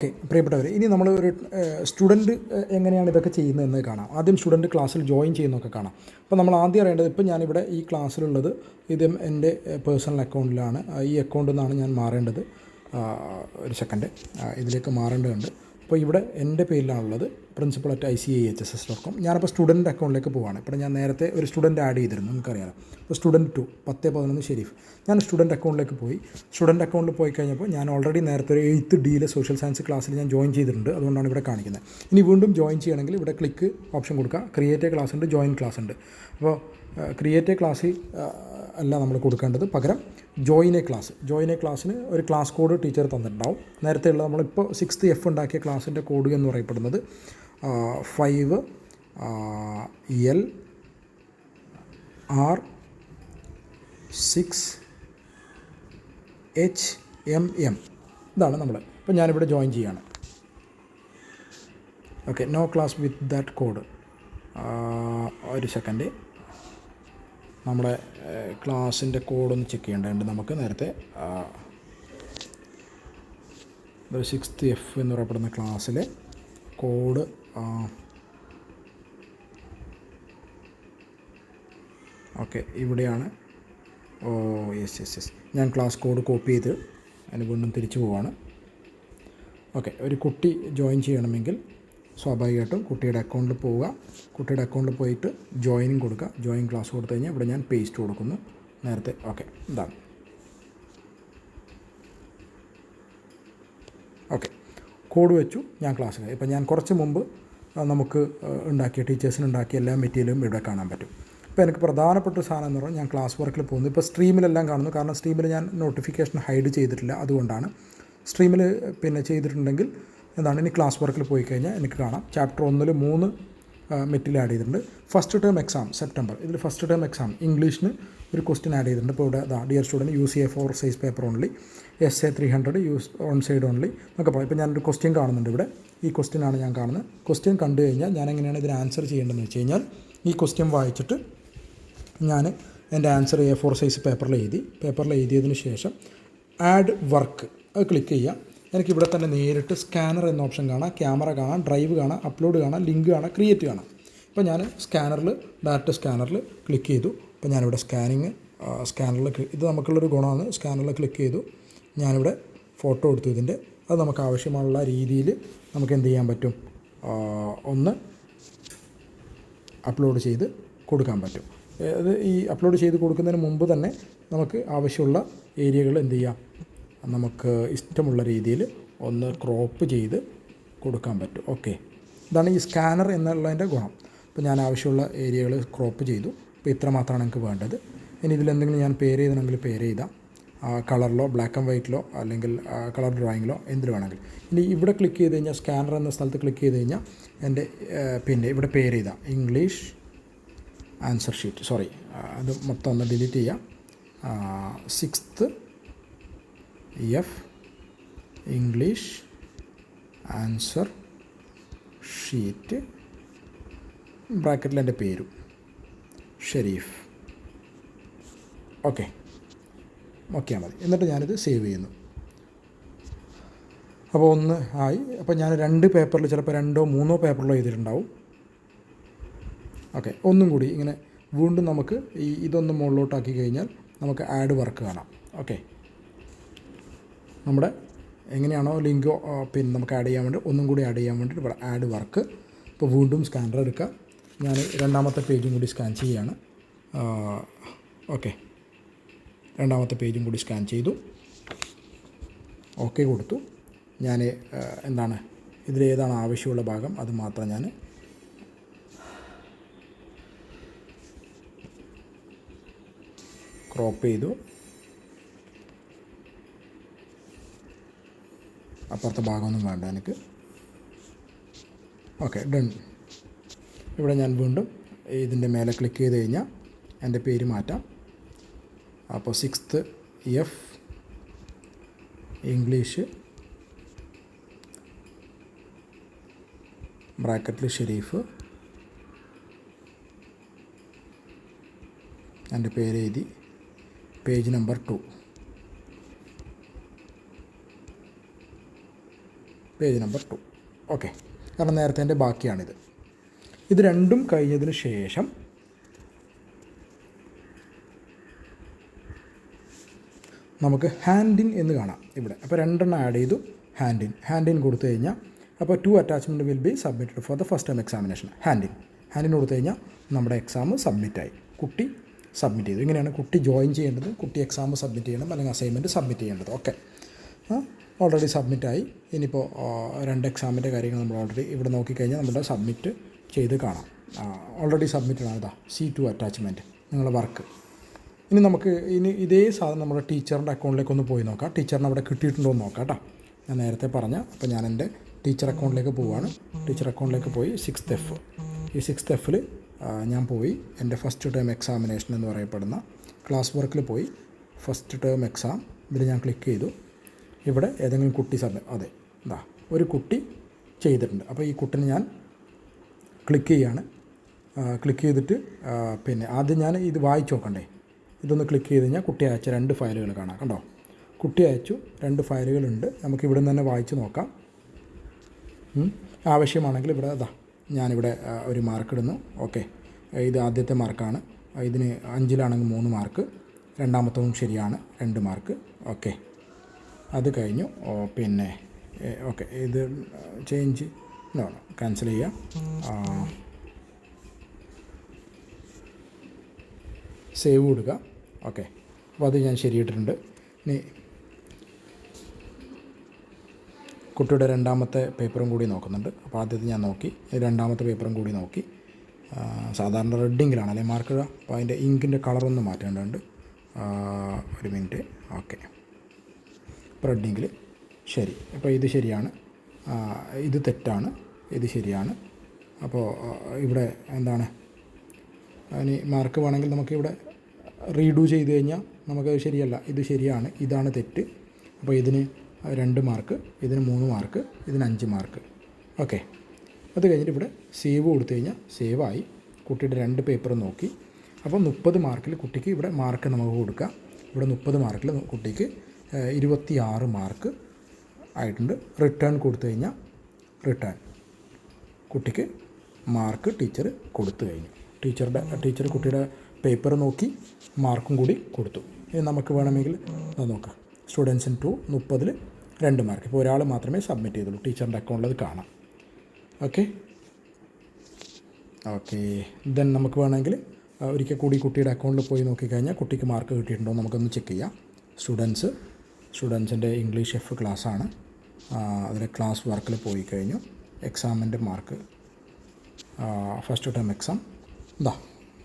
Okay, പ്രിയപ്പെട്ടവരെ, ഇനി നമ്മൾ ഒരു സ്റ്റുഡൻറ്റ് എങ്ങനെയാണ് ഇതൊക്കെ ചെയ്യുന്നതെന്ന് കാണാം. ആദ്യം സ്റ്റുഡൻറ്റ് ക്ലാസ്സിൽ ജോയിൻ ചെയ്യുന്നതൊക്കെ കാണാം. അപ്പോൾ നമ്മൾ ആദ്യം അറിയേണ്ടത്, ഇപ്പോൾ ഞാനിവിടെ ഈ ക്ലാസ്സിലുള്ളത് ഇത് എൻ്റെ പേഴ്സണൽ അക്കൗണ്ടിലാണ്. ഈ അക്കൗണ്ടിൽ നിന്നാണ് ഞാൻ മാറേണ്ടത്. ഒരു സെക്കൻഡ്, ഇതിലേക്ക് മാറേണ്ടതുണ്ട്. അപ്പോൾ ഇവിടെ എൻ്റെ പേരിലാണുള്ളത്, principal@icihss.com. ഞാനിപ്പോൾ സ്റ്റുഡൻറ്റ് അക്കൗണ്ടിലേക്ക് പോവുകയാണ്. ഇപ്പോൾ ഞാൻ നേരത്തെ ഒരു സ്റ്റുഡൻറ്റ് ആഡ് ചെയ്തിരുന്നു, നമുക്കറിയാം. അപ്പോൾ സ്റ്റുഡൻറ്റ് 2 10-11 ഷെരീഫ്. ഞാൻ സ്റ്റുഡൻറ്റ് അക്കൗണ്ടിലേക്ക് പോയി. സ്റ്റുഡൻറ്റ് അക്കൗണ്ടിൽ പോയി കഴിഞ്ഞപ്പോൾ ഞാൻ ഓൾറെഡി നേരത്തെ ഒരു 8th Dയിലെ സോഷ്യൽ സയൻസ് ക്ലാസ്സിൽ ഞാൻ ജോയിൻ ചെയ്തിട്ടുണ്ട്. അതുകൊണ്ടാണ് ഇവിടെ കാണിക്കുന്നത്. ഇനി വീണ്ടും ജോയിൻ ചെയ്യണമെങ്കിൽ ഇവിടെ ക്ലിക്ക് ഓപ്ഷൻ കൊടുക്കുക. ക്രിയേറ്റ് എ ക്ലാസ് ഉണ്ട്, ജോയിൻ ക്ലാസ് ഉണ്ട്. അപ്പോൾ ക്രിയേറ്റ് എ ക്ലാസ്സിൽ അല്ല നമ്മൾ കൊടുക്കേണ്ടത്, പകരം ജോയിൻ എ ക്ലാസ്സിന് ഒരു ക്ലാസ് കോഡ് ടീച്ചർ തന്നിട്ടുണ്ടാവും. നേരത്തെ ഉള്ള നമ്മളിപ്പോൾ 6th F ഉണ്ടാക്കിയ ക്ലാസ്സിൻ്റെ കോഡ് എന്ന് പറയപ്പെടുന്നത് 5LR6HMM. ഇതാണ് നമ്മൾ. ഇപ്പോൾ ഞാനിവിടെ ജോയിൻ ചെയ്യുകയാണ്. Okay, no class with that code. ഒരു സെക്കൻഡ്, നമ്മുടെ ക്ലാസ്സിൻ്റെ കോഡൊന്ന് ചെക്ക് ചെയ്യേണ്ടതുണ്ട് നമുക്ക്. നേരത്തെ 6th F എന്ന് പറയപ്പെടുന്ന ക്ലാസ്സിലെ കോഡ് ഓക്കെ, ഇവിടെയാണ്. യെസ്, ഞാൻ ക്ലാസ് കോഡ് കോപ്പി ചെയ്ത് അതിന് വീണ്ടും തിരിച്ചു പോവാണ്. ഓക്കെ, ഒരു കുട്ടി ജോയിൻ ചെയ്യണമെങ്കിൽ സ്വാഭാവികമായിട്ടും കുട്ടിയുടെ അക്കൗണ്ടിൽ പോവുക. കുട്ടിയുടെ അക്കൗണ്ടിൽ പോയിട്ട് ജോയിനിങ് കൊടുക്കുക. ജോയിൻ ക്ലാസ് കൊടുത്തു കഴിഞ്ഞാൽ ഇവിടെ ഞാൻ പേസ്റ്റ് കൊടുക്കുന്നു നേരത്തെ. ഓക്കെ, ഇതാണ്. ഓക്കെ, കോഡ് വെച്ചു, ഞാൻ ക്ലാസ്സിലായി. ഇപ്പം ഞാൻ കുറച്ച് മുമ്പ് നമുക്ക് ടീച്ചേഴ്സിന് ഉണ്ടാക്കിയ എല്ലാ മെറ്റീരിയലും ഇവിടെ കാണാൻ പറ്റും. ഇപ്പോൾ എനിക്ക് പ്രധാനപ്പെട്ട ഒരു സാധനം എന്ന് പറഞ്ഞാൽ ഞാൻ ക്ലാസ് വർക്കിൽ പോകുന്നു. ഇപ്പോൾ സ്ട്രീമിലെല്ലാം കാണുന്നു, കാരണം സ്ട്രീമിൽ ഞാൻ നോട്ടിഫിക്കേഷൻ ഹൈഡ് ചെയ്തിട്ടില്ല, അതുകൊണ്ടാണ്. സ്ട്രീമിൽ ചെയ്തിട്ടുണ്ടെങ്കിൽ എന്താണ്, ഇനി ക്ലാസ് വർക്കിൽ പോയി കഴിഞ്ഞാൽ എനിക്ക് കാണാം. ചാപ്റ്റർ 1 3 മെറ്റീരിയൽ ആഡ് ചെയ്തിട്ടുണ്ട്. ഫസ്റ്റ് ടേം എക്സാം സെപ്റ്റംബർ, ഇതിൽ ഫസ്റ്റ് ടേം എക്സാം ഇംഗ്ലീഷിന് ഒരു ക്വസ്റ്റ്യൻ ആഡ് ചെയ്തിട്ടുണ്ട്. ഇപ്പോൾ ഇവിടെ dear student use A4 size paper only, essay 300 use on side only എന്നൊക്കെ പറയും. ഇപ്പോൾ ഞാനൊരു ക്വസ്റ്റ്യൻ കാണുന്നുണ്ട് ഇവിടെ. ഈ ക്വസ്റ്റ്യനാണ് ഞാൻ കാണുന്നത്. ക്വസ്റ്റ്യൻ കണ്ടു കഴിഞ്ഞാൽ ഞാൻ എങ്ങനെയാണ് ഇതിന് ആൻസർ ചെയ്യേണ്ടതെന്ന് വെച്ച് കഴിഞ്ഞാൽ, ഈ ക്വസ്റ്റ്യൻ വായിച്ചിട്ട് ഞാൻ എൻ്റെ ആൻസർ A4 സൈസ് പേപ്പറിൽ എഴുതിയതിന് ശേഷം ആഡ് വർക്ക് അത് ക്ലിക്ക് ചെയ്യുക. എനിക്കിവിടെ തന്നെ നേരിട്ട് സ്കാനർ എന്ന ഓപ്ഷൻ കാണാം, ക്യാമറ കാണാം, ഡ്രൈവ് കാണാം, അപ്ലോഡ് കാണാം, ലിങ്ക് കാണാം, ക്രിയേറ്റ് കാണാം. ഇപ്പോൾ ഞാൻ ഡയറക്റ്റ് സ്കാനറിൽ ക്ലിക്ക് ചെയ്തു. ഇപ്പോൾ ഞാനിവിടെ സ്കാനറിൽ ഇത് നമുക്കുള്ളൊരു ഗുണമാണ്. സ്കാനറിൽ ക്ലിക്ക് ചെയ്തു, ഞാനിവിടെ ഫോട്ടോ എടുത്തു ഇതിൻ്റെ. അത് നമുക്ക് ആവശ്യമുള്ള രീതിയിൽ നമുക്ക് എന്ത് ചെയ്യാൻ പറ്റും, ഒന്ന് അപ്ലോഡ് ചെയ്ത് കൊടുക്കാൻ പറ്റും. അത് ഈ അപ്ലോഡ് ചെയ്ത് കൊടുക്കുന്നതിന് മുമ്പ് തന്നെ നമുക്ക് ആവശ്യമുള്ള ഏരിയകൾ എന്ത് ചെയ്യാം, നമുക്ക് ഇഷ്ടമുള്ള രീതിയിൽ ഒന്ന് ക്രോപ്പ് ചെയ്ത് കൊടുക്കാൻ പറ്റും. ഓക്കെ, ഇതാണ് ഈ സ്കാനർ എന്നുള്ളതിൻ്റെ ഗുണം. ഇപ്പോൾ ഞാൻ ആവശ്യമുള്ള ഏരിയകൾ ക്രോപ്പ് ചെയ്തു. ഇപ്പോൾ ഇത്ര മാത്രമാണ് എനിക്ക് വേണ്ടത്. ഇനി ഇതിലെന്തെങ്കിലും ഞാൻ പേര് ചെയ്യണമെങ്കിൽ പേര് ചെയ്താം, കളറിലോ ബ്ലാക്ക് ആൻഡ് വൈറ്റിലോ അല്ലെങ്കിൽ കളർ ഡ്രോയിങ്ങിലോ എന്തിൽ വേണമെങ്കിൽ. ഇനി ഇവിടെ ക്ലിക്ക് ചെയ്ത് കഴിഞ്ഞാൽ, സ്കാനർ എന്ന സ്ഥലത്ത് ക്ലിക്ക് ചെയ്ത് കഴിഞ്ഞാൽ എൻ്റെ പിന്നെ ഇവിടെ പേര് ചെയ്താൽ ഇംഗ്ലീഷ് ആൻസർ ഷീറ്റ്, സോറി അത് മൊത്തം ഒന്ന് ഡിലീറ്റ് ചെയ്യാം. 6th F English answer sheet, ബ്രാക്കറ്റിൽ എൻ്റെ പേരും ഷെരീഫ്. ഓക്കെ നോക്കിയാൽ മതി. എന്നിട്ട് ഞാനിത് സേവ് ചെയ്യുന്നു. അപ്പോൾ ഒന്ന് ആയി. അപ്പോൾ ഞാൻ 2 പേപ്പറിൽ, ചിലപ്പോൾ 2 or 3 പേപ്പറിലോ എഴുതിയിട്ടുണ്ടാവും. ഓക്കെ, ഒന്നും കൂടി ഇങ്ങനെ വീണ്ടും നമുക്ക് ഇതൊന്ന് മുകളിലോട്ടാക്കി കഴിഞ്ഞാൽ നമുക്ക് ആഡ് വർക്ക് കാണാം. ഓക്കെ, നമ്മുടെ എങ്ങനെയാണോ ലിങ്കോ പിന്നെ നമുക്ക് ആഡ് ചെയ്യാൻ വേണ്ടി ഒന്നും കൂടി ആഡ് ചെയ്യാൻ വേണ്ടിയിട്ട് ഇവിടെ ആഡ് വർക്ക്. ഇപ്പോൾ വീണ്ടും സ്കാനർ എടുക്കുക. ഞാൻ 2ാമത്തെ പേജും കൂടി സ്കാൻ ചെയ്യുകയാണ്. ഓക്കെ, 2ാമത്തെ പേജും കൂടി സ്കാൻ ചെയ്തു. ഓക്കെ കൊടുത്തു. ഞാൻ ഇതിലേതാണ് ആവശ്യമുള്ള ഭാഗം അത് മാത്രം ഞാൻ ക്രോപ്പ് ചെയ്തു. അപ്പുറത്തെ ഭാഗമൊന്നും വേണ്ട എനിക്ക്. Okay, done. ഇവിടെ ഞാൻ വീണ്ടും ഇതിൻ്റെ മേലെ ക്ലിക്ക് ചെയ്ത് കഴിഞ്ഞാൽ എൻ്റെ പേര് മാറ്റാം. അപ്പോൾ 6th F ഇംഗ്ലീഷ് ബ്രാക്കറ്റിൽ ഷെരീഫ്, എൻ്റെ പേര് എഴുതി, page number 2. Page number 2. Okay, കാരണം നേരത്തെ എൻ്റെ ബാക്കിയാണിത്. ഇത് രണ്ടും കഴിഞ്ഞതിന് ശേഷം നമുക്ക് ഹാൻഡ് ഇൻ എന്ന് കാണാം ഇവിടെ. അപ്പോൾ 2 ആഡ് ചെയ്തു. ഹാൻഡ് ഇൻ കൊടുത്തു കഴിഞ്ഞാൽ അപ്പോൾ 2 attachment will be submitted for the first time examination. Hand in കൊടുത്തു കഴിഞ്ഞാൽ നമ്മുടെ എക്സാം സബ്മിറ്റായി, കുട്ടി സബ്മിറ്റ് ചെയ്തു. ഇങ്ങനെയാണ് കുട്ടി ജോയിൻ ചെയ്യേണ്ടത്, കുട്ടി എക്സാം സബ്മിറ്റ് ചെയ്യണം, അല്ലെങ്കിൽ അസൈൻമെൻറ്റ് സബ്മിറ്റ് ചെയ്യേണ്ടത്. ഓക്കെ, ഓൾറെഡി സബ്മിറ്റായി. ഇനിയിപ്പോൾ 2 എക്സാമിൻ്റെ കാര്യങ്ങൾ നമ്മൾ ഓൾറെഡി ഇവിടെ നോക്കിക്കഴിഞ്ഞാൽ നമ്മുടെ സബ്മിറ്റ് ചെയ്ത് കാണാം. ഓൾറെഡി സബ്മിറ്റഡ് ആണ്. C2 അറ്റാച്ച്മെൻറ്റ് നിങ്ങളുടെ വർക്ക്. ഇനി നമുക്ക് ഇതേ സാധനം നമ്മുടെ ടീച്ചറിൻ്റെ അക്കൗണ്ടിലേക്ക് ഒന്ന് പോയി നോക്കാം. ടീച്ചറിന് അവിടെ കിട്ടിയിട്ടുണ്ടോ എന്ന് നോക്കാം കേട്ടോ. ഞാൻ നേരത്തെ പറഞ്ഞ, അപ്പോൾ ഞാൻ എൻ്റെ ടീച്ചർ അക്കൗണ്ടിലേക്ക് പോവുകയാണ്. ടീച്ചർ അക്കൗണ്ടിലേക്ക് പോയി 6th F. ഈ 6th Fൽ ഞാൻ പോയി എൻ്റെ ഫസ്റ്റ് ടേം എക്സാമിനേഷൻ എന്ന് പറയപ്പെടുന്ന ക്ലാസ് വർക്കിൽ പോയി. ഫസ്റ്റ് ടേം എക്സാം ഇതിൽ ഞാൻ ക്ലിക്ക് ചെയ്തു. ഇവിടെ ഏതെങ്കിലും കുട്ടി അതെ, ഒരു കുട്ടി ചെയ്തിട്ടുണ്ട്. അപ്പോൾ ഈ കുട്ടിനെ ഞാൻ ക്ലിക്ക് ചെയ്യാണ്. ക്ലിക്ക് ചെയ്തിട്ട് പിന്നെ ആദ്യം ഞാൻ ഇത് വായിച്ച് നോക്കണ്ടേ. ഇതൊന്ന് ക്ലിക്ക് ചെയ്ത് കഴിഞ്ഞാൽ കുട്ടി അയച്ച 2 ഫയലുകൾ കാണാം. കണ്ടോ, കുട്ടി അയച്ചു 2 ഫയലുകളുണ്ട്. നമുക്ക് ഇവിടെ നിന്ന് തന്നെ വായിച്ച് നോക്കാം. ആവശ്യമാണെങ്കിൽ ഇവിടെ ഞാനിവിടെ ഒരു മാർക്ക് ഇടുന്നു. ഓക്കെ, ഇത് ആദ്യത്തെ മാർക്കാണ്. ഇതിന് 5-ലാണെങ്കിൽ 3 മാർക്ക്, രണ്ടാമത്തതും ശരിയാണ് 2 മാർക്ക്. ഓക്കെ, അത് കഴിഞ്ഞു. പിന്നെ ഓക്കെ, ഇത് ചേഞ്ച് ക്യാൻസൽ ചെയ്യാം. സേവ് കൊടുക്കുക. ഓക്കെ, അപ്പോൾ അത് ഞാൻ ശരിയിട്ടിട്ടുണ്ട്. ഇനി കുട്ടിയുടെ രണ്ടാമത്തെ പേപ്പറും കൂടി നോക്കുന്നുണ്ട്. അപ്പോൾ ആദ്യത്തെ ഞാൻ നോക്കി, രണ്ടാമത്തെ പേപ്പറും കൂടി നോക്കി. സാധാരണ റെഡിങ്ങിലാണ് അല്ലേ മാർക്ക് ഇടുക. അപ്പോൾ അതിൻ്റെ ഇങ്കിൻ്റെ കളറൊന്ന് മാറ്റേണ്ടതുണ്ട്. ഒരു മിനിറ്റ്. ഓക്കെ, റെഡിങ്ങിൽ ശരി. അപ്പോൾ ഇത് ശരിയാണ്, ഇത് തെറ്റാണ്, ഇത് ശരിയാണ്. അപ്പോൾ ഇവിടെ എന്താണ്, ഇനി മാർക്ക് വേണമെങ്കിൽ നമുക്കിവിടെ റീഡു ചെയ്ത് കഴിഞ്ഞാൽ നമുക്കത് ശരിയല്ല, ഇത് ശരിയാണ്, ഇതാണ് തെറ്റ്. അപ്പോൾ ഇതിന് 2 മാർക്ക്, ഇതിന് 3 മാർക്ക്, ഇതിന് 5 മാർക്ക്. ഓക്കെ, അത് കഴിഞ്ഞിട്ട് ഇവിടെ സേവ് കൊടുത്തു കഴിഞ്ഞാൽ സേവായി. കുട്ടിയുടെ 2 പേപ്പർ നോക്കി. അപ്പോൾ 30 മാർക്കിൽ കുട്ടിക്ക് ഇവിടെ മാർക്ക് നമുക്ക് കൊടുക്കാം. ഇവിടെ 30 മാർക്കിൽ കുട്ടിക്ക് 26 മാർക്ക് ആയിട്ടുണ്ട്. റിട്ടേൺ കൊടുത്തു കഴിഞ്ഞാൽ കുട്ടിക്ക് മാർക്ക് ടീച്ചർ കൊടുത്തു കഴിഞ്ഞു. ടീച്ചർ കുട്ടിയുടെ പേപ്പർ നോക്കി മാർക്കും കൂടി കൊടുത്തു. ഇനി നമുക്ക് വേണമെങ്കിൽ നോക്കാം. സ്റ്റുഡൻസിന് 30-ൽ 2 മാർക്ക്. ഇപ്പോൾ ഒരാൾ മാത്രമേ സബ്മിറ്റ് ചെയ്തുള്ളൂ. ടീച്ചറിൻ്റെ അക്കൗണ്ടിൽ അത് കാണാം. ഓക്കെ, ദെൻ നമുക്ക് വേണമെങ്കിൽ ഒരിക്കൽ കൂടി കുട്ടിയുടെ അക്കൗണ്ടിൽ പോയി നോക്കിക്കഴിഞ്ഞാൽ കുട്ടിക്ക് മാർക്ക് കിട്ടിയിട്ടുണ്ടോ നമുക്കൊന്ന് ചെക്ക് ചെയ്യാം. സ്റ്റുഡൻസിൻ്റെ ഇംഗ്ലീഷ് F ക്ലാസ്സാണ്. അതിലെ ക്ലാസ് വർക്കിൽ പോയി കഴിഞ്ഞു. എക്സാമിൻ്റെ മാർക്ക്, ഫസ്റ്റ് ടേം എക്സാം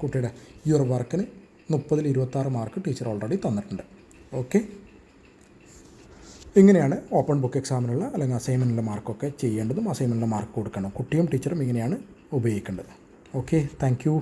കുട്ടിയുടെ ഈ ഒരു വർക്കിന് 30-ൽ 26 മാർക്ക് ടീച്ചർ ഓൾറെഡി തന്നിട്ടുണ്ട്. ഓക്കെ, ഇങ്ങനെയാണ് ഓപ്പൺ ബുക്ക് എക്സാമിനുള്ള അല്ലെങ്കിൽ അസൈൻമെൻറ്റിനുള്ള മാർക്കൊക്കെ ചെയ്യേണ്ടതും അസൈൻമെൻറ്റിനുള്ള മാർക്ക് കൊടുക്കണം. കുട്ടിയും ടീച്ചറും ഇങ്ങനെയാണ് ഉപയോഗിക്കേണ്ടത്. Okay, thank you.